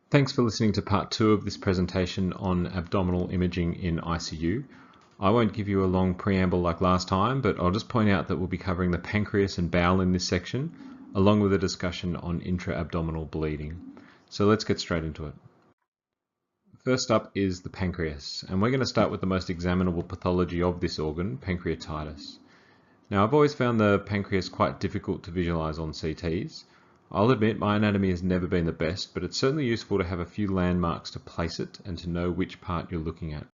Thanks for listening to part 2 of this presentation on abdominal imaging in ICU. I won't give you a long preamble like last time, but I'll just point out that we'll be covering the pancreas and bowel in this section, along with a discussion on intra-abdominal bleeding. So let's get straight into it. First up is the pancreas, and we're going to start with the most examinable pathology of this organ, pancreatitis. Now, I've always found the pancreas quite difficult to visualize on CTs. I'll admit my anatomy has never been the best, but it's certainly useful to have a few landmarks to place it and to know which part you're looking at.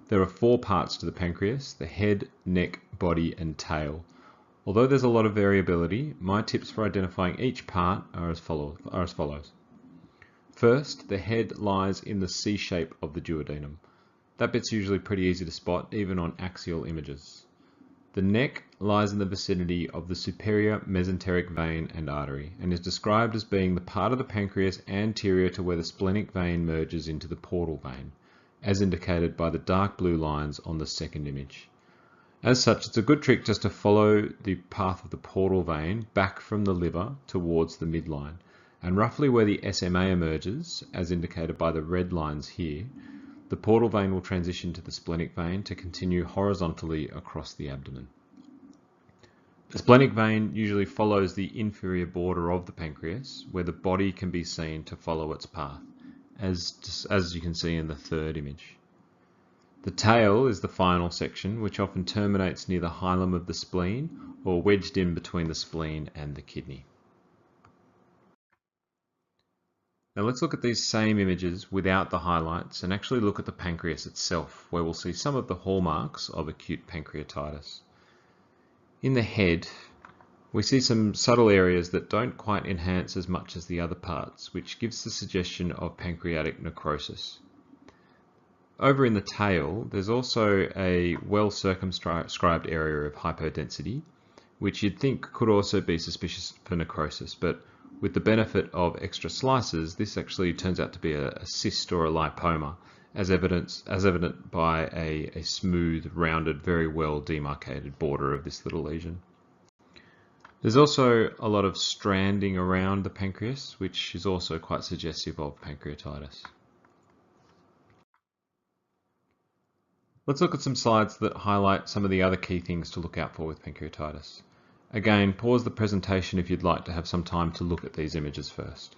There are 4 parts to the pancreas: the head, neck, body, and tail. Although there's a lot of variability, my tips for identifying each part are as follows. First, the head lies in the C shape of the duodenum. That bit's usually pretty easy to spot, even on axial images. The neck lies in the vicinity of the superior mesenteric vein and artery, and is described as being the part of the pancreas anterior to where the splenic vein merges into the portal vein, as indicated by the dark blue lines on the second image. As such, it's a good trick just to follow the path of the portal vein back from the liver towards the midline, and roughly where the SMA emerges, as indicated by the red lines here, the portal vein will transition to the splenic vein to continue horizontally across the abdomen. The splenic vein usually follows the inferior border of the pancreas, where the body can be seen to follow its path, as you can see in the third image. The tail is the final section, which often terminates near the hilum of the spleen or wedged in between the spleen and the kidney. Now let's look at these same images without the highlights and actually look at the pancreas itself, where we'll see some of the hallmarks of acute pancreatitis. In the head, we see some subtle areas that don't quite enhance as much as the other parts, which gives the suggestion of pancreatic necrosis. Over in the tail, there's also a well-circumscribed area of hypodensity, which you'd think could also be suspicious for necrosis, but with the benefit of extra slices, this actually turns out to be a cyst or a lipoma, as evident by a smooth, rounded, very well demarcated border of this little lesion. There's also a lot of stranding around the pancreas, which is also quite suggestive of pancreatitis. Let's look at some slides that highlight some of the other key things to look out for with pancreatitis. Again, pause the presentation if you'd like to have some time to look at these images first.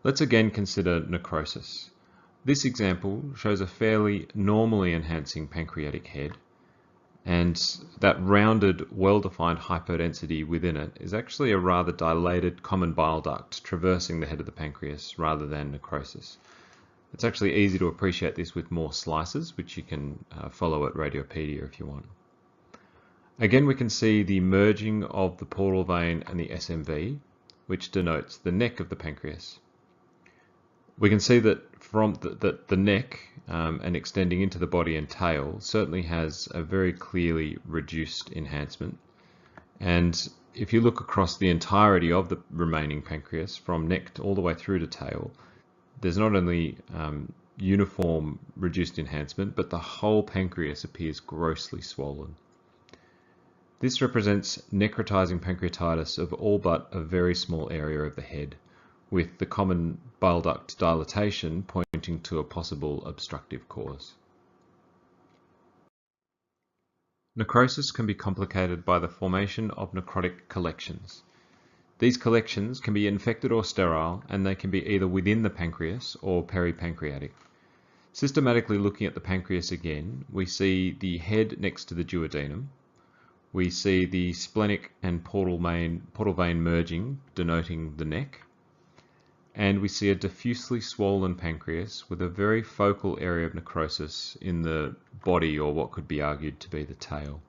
Let's again consider necrosis. This example shows a fairly normally enhancing pancreatic head, and that rounded, well-defined hypodensity within it is actually a rather dilated common bile duct traversing the head of the pancreas rather than necrosis. It's actually easy to appreciate this with more slices, which you can follow at Retroperitoneal if you want. Again, we can see the merging of the portal vein and the SMV, which denotes the neck of the pancreas. We can see that from the neck and extending into the body and tail certainly has a very clearly reduced enhancement. And if you look across the entirety of the remaining pancreas, from neck all the way through to tail, there's not only uniform reduced enhancement, but the whole pancreas appears grossly swollen. This represents necrotizing pancreatitis of all but a very small area of the head, with the common bile duct dilatation pointing to a possible obstructive cause. Necrosis can be complicated by the formation of necrotic collections. These collections can be infected or sterile, and they can be either within the pancreas or peripancreatic. Systematically looking at the pancreas again, we see the head next to the duodenum. We see the splenic and portal vein merging, denoting the neck. And we see a diffusely swollen pancreas with a very focal area of necrosis in the body, or what could be argued to be the tail.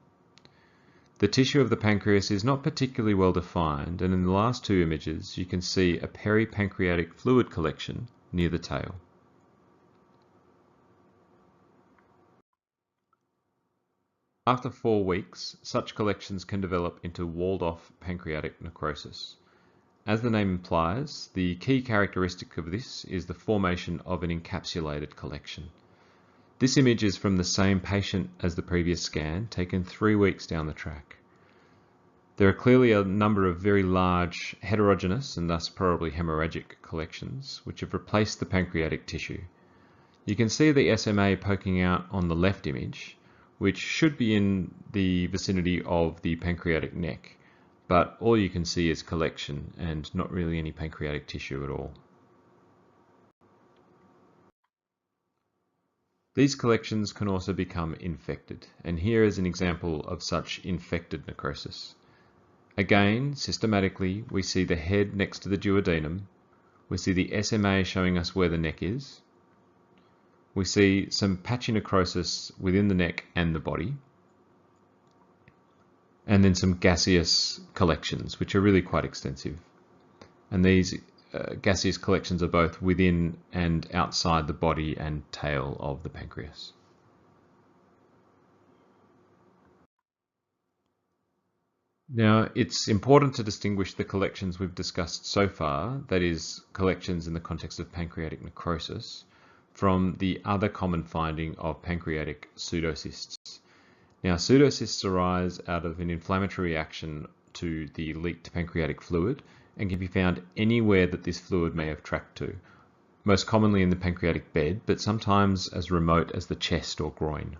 The tissue of the pancreas is not particularly well defined, and in the last 2 images you can see a peripancreatic fluid collection near the tail. After 4 weeks, such collections can develop into walled-off pancreatic necrosis. As the name implies, the key characteristic of this is the formation of an encapsulated collection. This image is from the same patient as the previous scan, taken 3 weeks down the track. There are clearly a number of very large heterogeneous and thus probably hemorrhagic collections which have replaced the pancreatic tissue. You can see the SMA poking out on the left image, which should be in the vicinity of the pancreatic neck, but all you can see is collection and not really any pancreatic tissue at all. These collections can also become infected, and here is an example of such infected necrosis. Again, systematically, we see the head next to the duodenum, we see the SMA showing us where the neck is, we see some patchy necrosis within the neck and the body, and then some gaseous collections, which are really quite extensive. And these gaseous collections are both within and outside the body and tail of the pancreas. Now, it's important to distinguish the collections we've discussed so far, that is, collections in the context of pancreatic necrosis, from the other common finding of pancreatic pseudocysts. Now, pseudocysts arise out of an inflammatory reaction to the leaked pancreatic fluid and can be found anywhere that this fluid may have tracked to, most commonly in the pancreatic bed, but sometimes as remote as the chest or groin.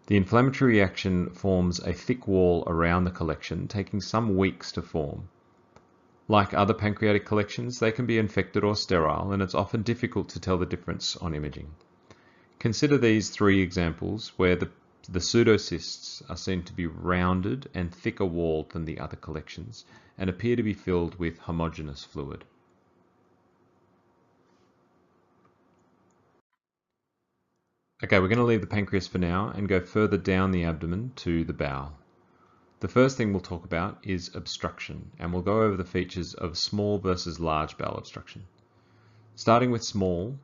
The inflammatory reaction forms a thick wall around the collection, taking some weeks to form. Like other pancreatic collections, they can be infected or sterile, and it's often difficult to tell the difference on imaging. Consider these three examples where the pseudocysts are seen to be rounded and thicker walled than the other collections and appear to be filled with homogeneous fluid. Okay, we're going to leave the pancreas for now and go further down the abdomen to the bowel. The first thing we'll talk about is obstruction, and we'll go over the features of small versus large bowel obstruction. Starting with small,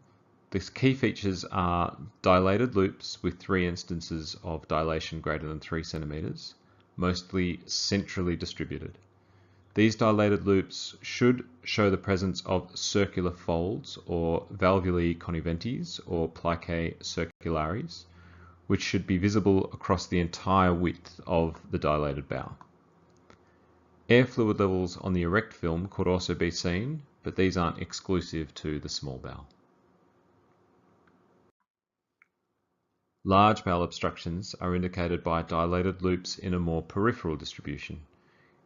the key features are dilated loops with 3 instances of dilation greater than 3 centimeters, mostly centrally distributed. These dilated loops should show the presence of circular folds or valvulae conniventes or plicae circularis, which should be visible across the entire width of the dilated bowel. Air fluid levels on the erect film could also be seen, but these aren't exclusive to the small bowel. Large bowel obstructions are indicated by dilated loops in a more peripheral distribution.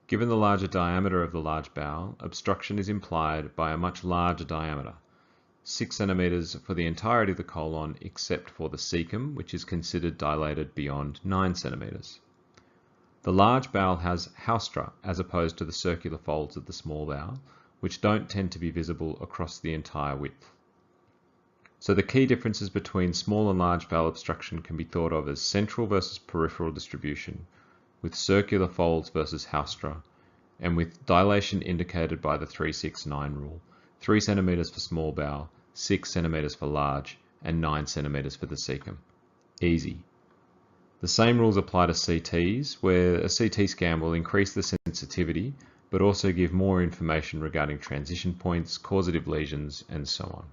Given the larger diameter of the large bowel, obstruction is implied by a much larger diameter, 6 centimeters for the entirety of the colon except for the cecum, which is considered dilated beyond 9 centimeters. The large bowel has haustra as opposed to the circular folds of the small bowel, which don't tend to be visible across the entire width. So the key differences between small and large bowel obstruction can be thought of as central versus peripheral distribution, with circular folds versus haustra, and with dilation indicated by the 3-6-9 rule, 3 centimeters for small bowel, 6 centimeters for large, and 9 centimeters for the cecum. Easy. The same rules apply to CTs, where a CT scan will increase the sensitivity, but also give more information regarding transition points, causative lesions, and so on.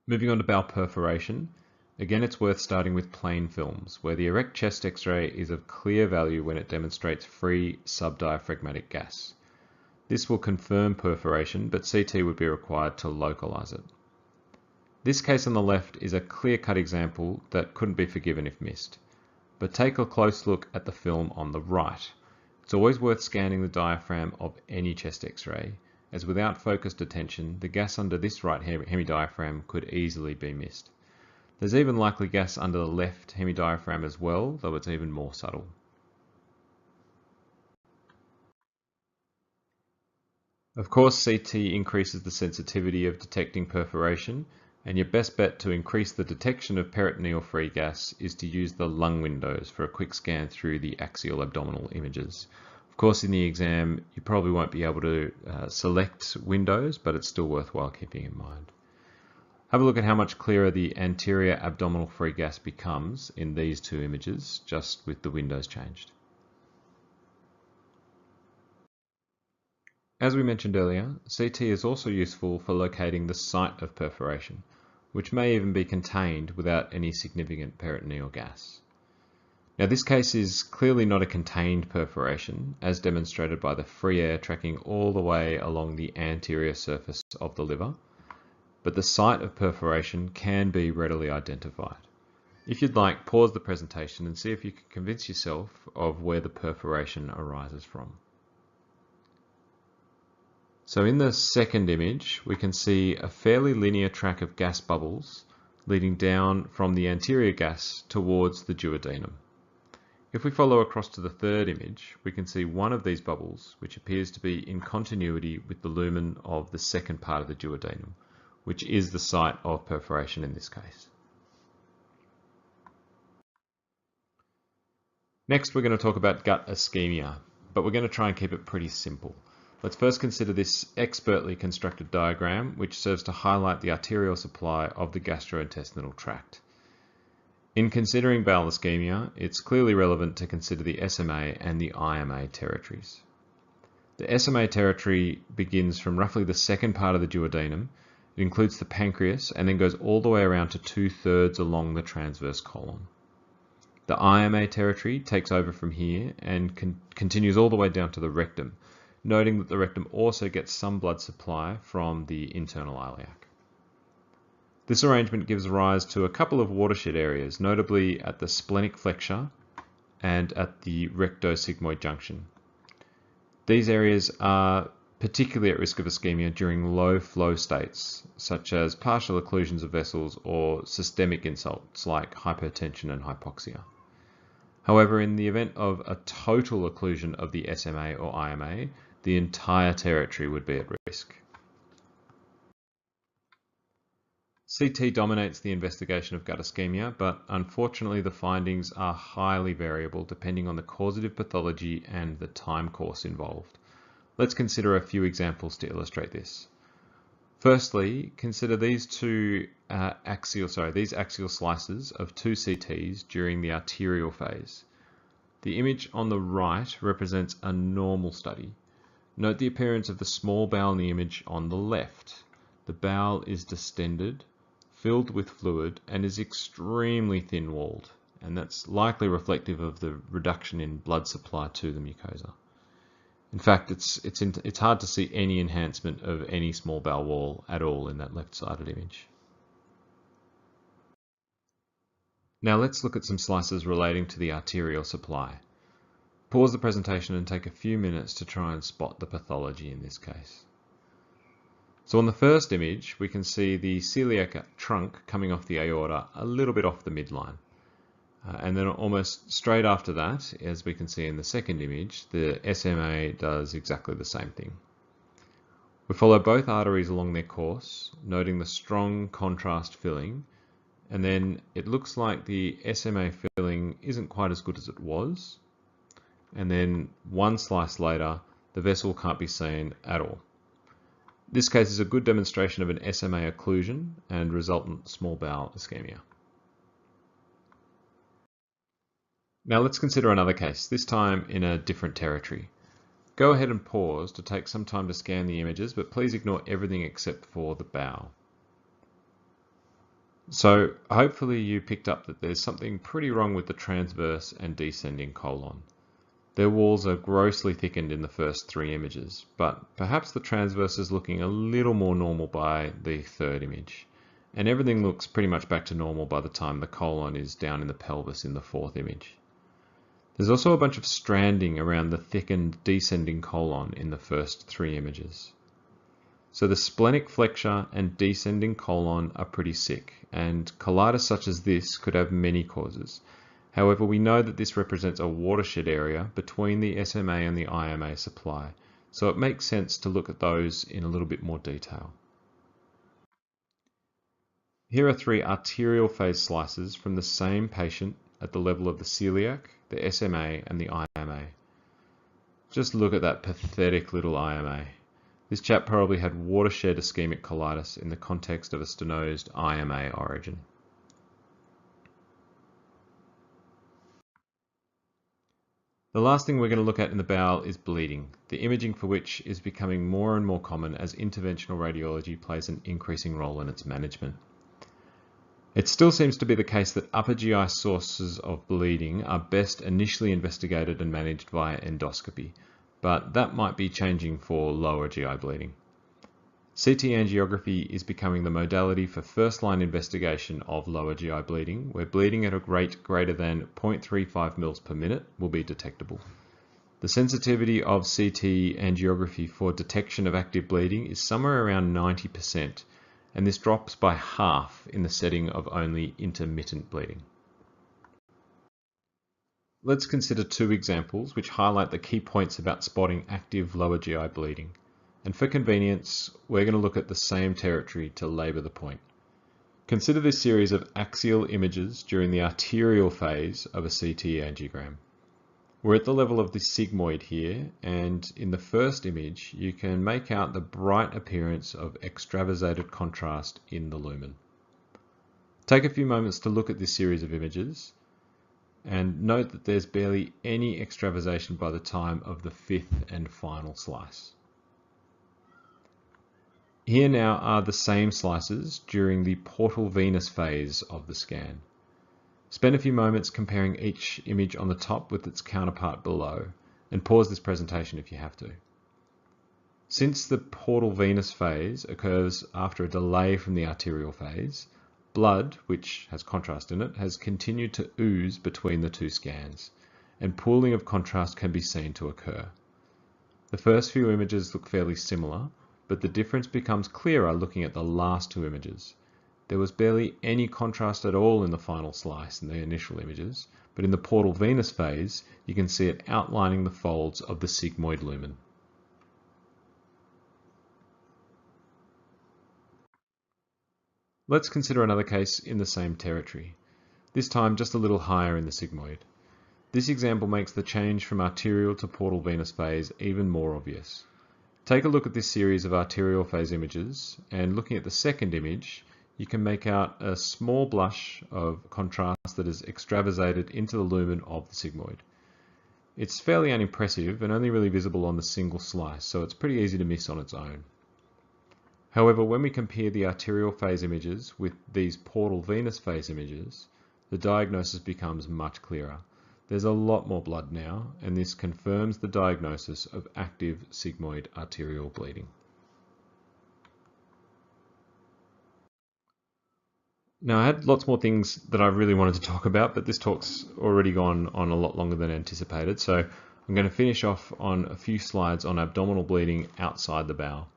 Moving on to bowel perforation, again it's worth starting with plain films, where the erect chest X-ray is of clear value when it demonstrates free subdiaphragmatic gas. This will confirm perforation, but CT would be required to localize it. This case on the left is a clear-cut example that couldn't be forgiven if missed. But take a close look at the film on the right. It's always worth scanning the diaphragm of any chest X-ray, as without focused attention, the gas under this right hemidiaphragm could easily be missed. There's even likely gas under the left hemidiaphragm as well, though it's even more subtle. Of course, CT increases the sensitivity of detecting perforation, and your best bet to increase the detection of peritoneal free gas is to use the lung windows for a quick scan through the axial abdominal images. Of course, in the exam, you probably won't be able to select windows, but it's still worthwhile keeping in mind. Have a look at how much clearer the anterior abdominal free gas becomes in these two images, just with the windows changed. As we mentioned earlier, CT is also useful for locating the site of perforation, which may even be contained without any significant peritoneal gas. Now this case is clearly not a contained perforation, as demonstrated by the free air tracking all the way along the anterior surface of the liver, but the site of perforation can be readily identified. If you'd like, pause the presentation and see if you can convince yourself of where the perforation arises from. So in the second image, we can see a fairly linear track of gas bubbles leading down from the anterior gas towards the duodenum. If we follow across to the third image, we can see one of these bubbles, which appears to be in continuity with the lumen of the second part of the duodenum, which is the site of perforation in this case. Next, we're going to talk about gut ischemia, but we're going to try and keep it pretty simple. Let's first consider this expertly constructed diagram, which serves to highlight the arterial supply of the gastrointestinal tract. In considering bowel ischemia, it's clearly relevant to consider the SMA and the IMA territories. The SMA territory begins from roughly the second part of the duodenum. It includes the pancreas and then goes all the way around to 2/3 along the transverse colon. The IMA territory takes over from here and continues all the way down to the rectum, noting that the rectum also gets some blood supply from the internal iliac. This arrangement gives rise to a couple of watershed areas, notably at the splenic flexure and at the rectosigmoid junction. These areas are particularly at risk of ischemia during low flow states, such as partial occlusions of vessels or systemic insults like hypertension and hypoxia. However, in the event of a total occlusion of the SMA or IMA, the entire territory would be at risk. CT dominates the investigation of gut ischemia, but unfortunately the findings are highly variable depending on the causative pathology and the time course involved. Let's consider a few examples to illustrate this. Firstly, consider these axial slices of two CTs during the arterial phase. The image on the right represents a normal study. Note the appearance of the small bowel in the image on the left. The bowel is distended, filled with fluid, and is extremely thin-walled, and that's likely reflective of the reduction in blood supply to the mucosa. In fact, it's hard to see any enhancement of any small bowel wall at all in that left-sided image. Now let's look at some slices relating to the arterial supply. Pause the presentation and take a few minutes to try and spot the pathology in this case. So on the first image, we can see the celiac trunk coming off the aorta a little bit off the midline. And then almost straight after that, as we can see in the second image, the SMA does exactly the same thing. We follow both arteries along their course, noting the strong contrast filling, and then it looks like the SMA filling isn't quite as good as it was, and then one slice later, the vessel can't be seen at all. This case is a good demonstration of an SMA occlusion and resultant small bowel ischemia. Now let's consider another case, this time in a different territory. Go ahead and pause to take some time to scan the images, but please ignore everything except for the bowel. So hopefully you picked up that there's something pretty wrong with the transverse and descending colon. Their walls are grossly thickened in the first three images, but perhaps the transverse is looking a little more normal by the third image, and everything looks pretty much back to normal by the time the colon is down in the pelvis in the fourth image. There's also a bunch of stranding around the thickened descending colon in the first three images. So the splenic flexure and descending colon are pretty sick, and colitis such as this could have many causes. However, we know that this represents a watershed area between the SMA and the IMA supply, so it makes sense to look at those in a little bit more detail. Here are three arterial phase slices from the same patient at the level of the celiac, the SMA, and the IMA. Just look at that pathetic little IMA. This chap probably had watershed ischemic colitis in the context of a stenosed IMA origin. The last thing we're going to look at in the bowel is bleeding, the imaging for which is becoming more and more common as interventional radiology plays an increasing role in its management. It still seems to be the case that upper GI sources of bleeding are best initially investigated and managed via endoscopy, but that might be changing for lower GI bleeding. CT angiography is becoming the modality for first-line investigation of lower GI bleeding, where bleeding at a rate greater than 0.35 mL per minute will be detectable. The sensitivity of CT angiography for detection of active bleeding is somewhere around 90%, and this drops by half in the setting of only intermittent bleeding. Let's consider two examples which highlight the key points about spotting active lower GI bleeding. And for convenience, we're going to look at the same territory to labour the point. Consider this series of axial images during the arterial phase of a CT angiogram. We're at the level of the sigmoid here, and in the first image, you can make out the bright appearance of extravasated contrast in the lumen. Take a few moments to look at this series of images, and note that there's barely any extravasation by the time of the fifth and final slice. Here now are the same slices during the portal venous phase of the scan. Spend a few moments comparing each image on the top with its counterpart below, and pause this presentation if you have to. Since the portal venous phase occurs after a delay from the arterial phase, blood, which has contrast in it, has continued to ooze between the two scans, and pooling of contrast can be seen to occur. The first few images look fairly similar, but the difference becomes clearer looking at the last two images. There was barely any contrast at all in the final slice in the initial images, but in the portal venous phase, you can see it outlining the folds of the sigmoid lumen. Let's consider another case in the same territory, this time just a little higher in the sigmoid. This example makes the change from arterial to portal venous phase even more obvious. Take a look at this series of arterial phase images, and looking at the second image, you can make out a small blush of contrast that is extravasated into the lumen of the sigmoid. It's fairly unimpressive and only really visible on the single slice, so it's pretty easy to miss on its own. However, when we compare the arterial phase images with these portal venous phase images, the diagnosis becomes much clearer. There's a lot more blood now, and this confirms the diagnosis of active sigmoid arterial bleeding. Now, I had lots more things that I really wanted to talk about, but this talk's already gone on a lot longer than anticipated, so I'm going to finish off on a few slides on abdominal bleeding outside the bowel.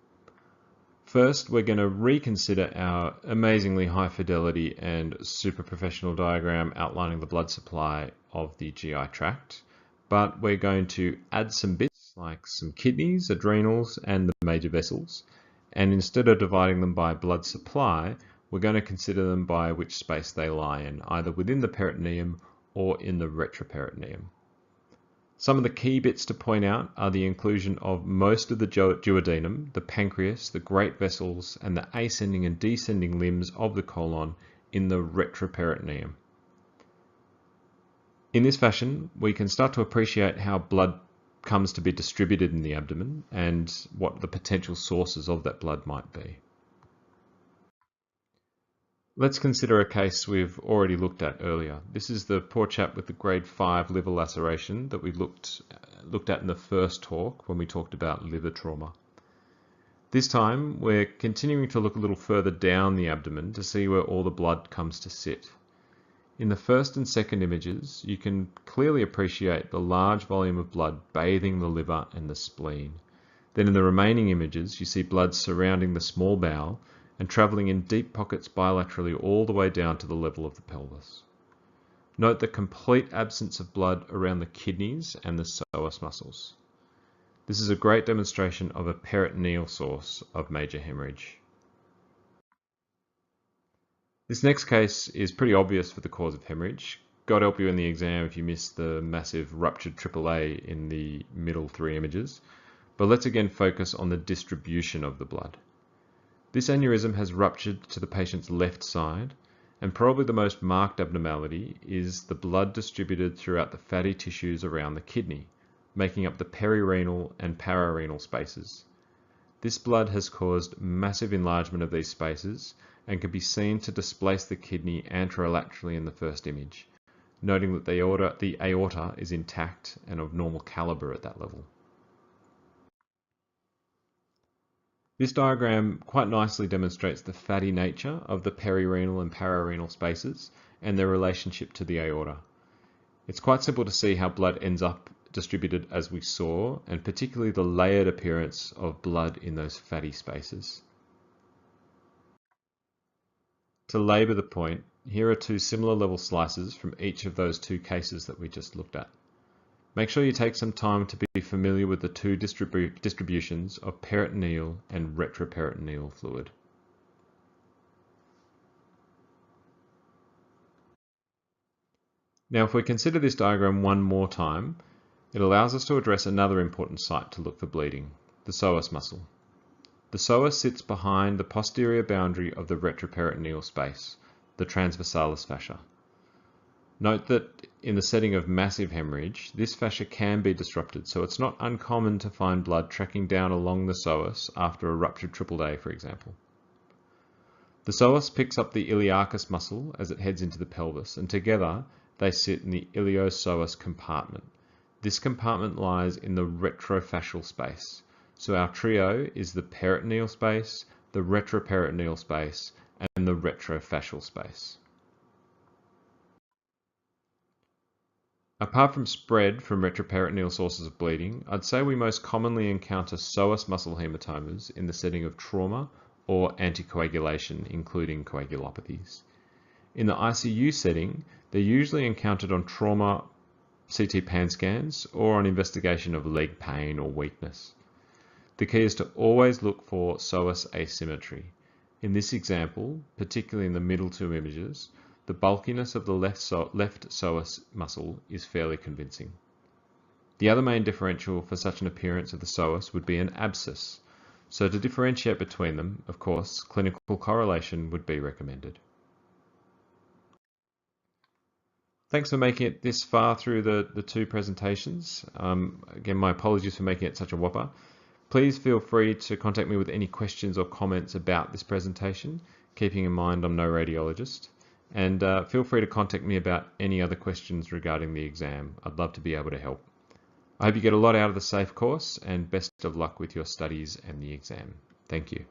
First, we're going to reconsider our amazingly high fidelity and super professional diagram outlining the blood supply of the GI tract, but we're going to add some bits like some kidneys, adrenals, and the major vessels, and instead of dividing them by blood supply, we're going to consider them by which space they lie in, either within the peritoneum or in the retroperitoneum. Some of the key bits to point out are the inclusion of most of the duodenum, the pancreas, the great vessels, and the ascending and descending limbs of the colon in the retroperitoneum. In this fashion, we can start to appreciate how blood comes to be distributed in the abdomen and what the potential sources of that blood might be. Let's consider a case we've already looked at earlier. This is the poor chap with the grade 5 liver laceration that we looked at in the first talk when we talked about liver trauma. This time we're continuing to look a little further down the abdomen to see where all the blood comes to sit. In the first and second images, you can clearly appreciate the large volume of blood bathing the liver and the spleen. Then in the remaining images, you see blood surrounding the small bowel and travelling in deep pockets bilaterally all the way down to the level of the pelvis. Note the complete absence of blood around the kidneys and the psoas muscles. This is a great demonstration of a peritoneal source of major hemorrhage. This next case is pretty obvious for the cause of hemorrhage. God help you in the exam if you missed the massive ruptured AAA in the middle three images, but let's again focus on the distribution of the blood. This aneurysm has ruptured to the patient's left side, and probably the most marked abnormality is the blood distributed throughout the fatty tissues around the kidney, making up the perirenal and pararenal spaces. This blood has caused massive enlargement of these spaces and can be seen to displace the kidney anterolaterally in the first image, noting that the aorta is intact and of normal caliber at that level. This diagram quite nicely demonstrates the fatty nature of the perirenal and pararenal spaces and their relationship to the aorta. It's quite simple to see how blood ends up distributed as we saw, and particularly the layered appearance of blood in those fatty spaces. To labour the point, here are two similar level slices from each of those two cases that we just looked at. Make sure you take some time to be familiar with the two distributions of peritoneal and retroperitoneal fluid. Now, if we consider this diagram one more time, it allows us to address another important site to look for bleeding, the psoas muscle. The psoas sits behind the posterior boundary of the retroperitoneal space, the transversalis fascia. Note that in the setting of massive hemorrhage, this fascia can be disrupted, so it's not uncommon to find blood tracking down along the psoas after a ruptured triple A, for example. The psoas picks up the iliacus muscle as it heads into the pelvis, and together they sit in the iliopsoas compartment. This compartment lies in the retrofascial space. So our trio is the peritoneal space, the retroperitoneal space, and the retrofascial space. Apart from spread from retroperitoneal sources of bleeding, I'd say we most commonly encounter psoas muscle hematomas in the setting of trauma or anticoagulation, including coagulopathies. In the ICU setting, they're usually encountered on trauma CT pan scans or on investigation of leg pain or weakness. The key is to always look for psoas asymmetry. In this example, particularly in the middle two images, the bulkiness of the left psoas muscle is fairly convincing. The other main differential for such an appearance of the psoas would be an abscess. So to differentiate between them, of course, clinical correlation would be recommended. Thanks for making it this far through the two presentations. Again, my apologies for making it such a whopper. Please feel free to contact me with any questions or comments about this presentation, keeping in mind I'm no radiologist. And feel free to contact me about any other questions regarding the exam. I'd love to be able to help. I hope you get a lot out of the SAFE course, and best of luck with your studies and the exam. Thank you.